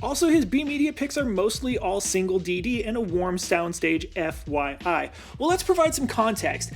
Also, his B media picks are mostly all single DD and a warm soundstage FYI. Well, let's provide some context.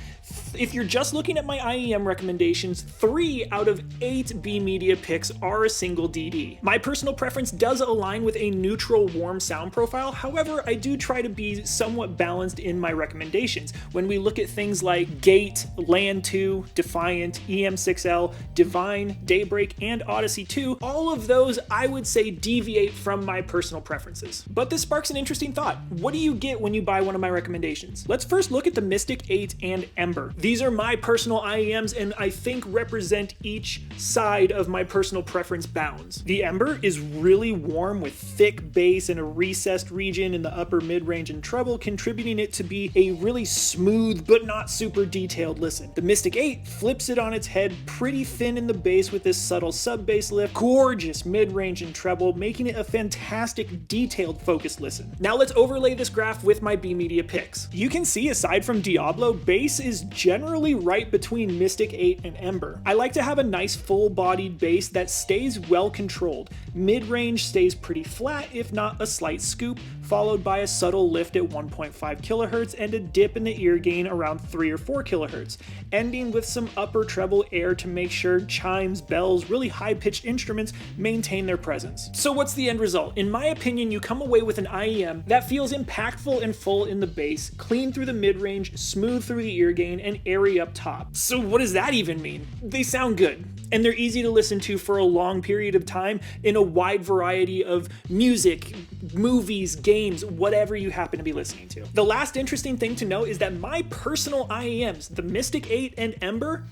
If you're just looking at my IEM recommendations, 3 out of 8 B media picks are a single DD. My personal preference does align with a neutral warm sound profile, however, I do try to be somewhat balanced in my recommendations. When we look at things like Gate, Land 2, Defiant, EM6L, Divine, Daybreak, and Odyssey 2, all of those I would say deviate from my personal preferences. But this sparks an interesting thought. What do you get when you buy one of my recommendations? Let's first look at the Mystic 8 and Ember. These are my personal IEMs and I think represent each side of my personal preference bounds. The Ember is really warm with thick bass and a recessed region in the upper mid-range and treble, contributing it to be a really smooth but not super detailed listen. The Mystic 8 flips it on its head, pretty thin in the bass with this subtle sub-bass lift, gorgeous mid-range and treble, making it a fantastic detailed focused listen. Now let's overlay this graph with my B media picks. You can see aside from Diablo, bass is generally right between Mystic 8 and Ember. I like to have a nice full-bodied bass that stays well controlled. Mid-range stays pretty flat, if not a slight scoop, followed by a subtle lift at 1.5 kHz and a dip in the ear gain around 3 or 4 kHz, ending with some upper treble air to make sure chimes, bells, really high-pitched instruments maintain their presence. So what's the end result? In my opinion, you come away with an IEM that feels impactful and full in the bass, clean through the mid-range, smooth through the ear gain, and airy up top. So what does that even mean? They sound good, and they're easy to listen to for a long period of time in a wide variety of music, movies, games, whatever you happen to be listening to. The last interesting thing to know is that my personal IEMs, the Mystic 8 and Ember,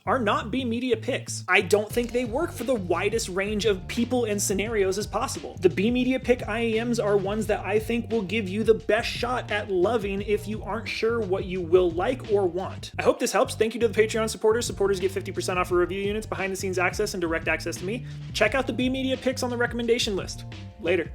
are not B media picks. I don't think they work for the widest range of people and scenarios as possible. The B media pick IEMs are ones that I think will give you the best shot at loving if you aren't sure what you will like or want. I hope this helps. Thank you to the Patreon supporters. Supporters get 50% off of review units, behind the scenes access, and direct access to me. Check out the B media picks on the recommendation list. Later.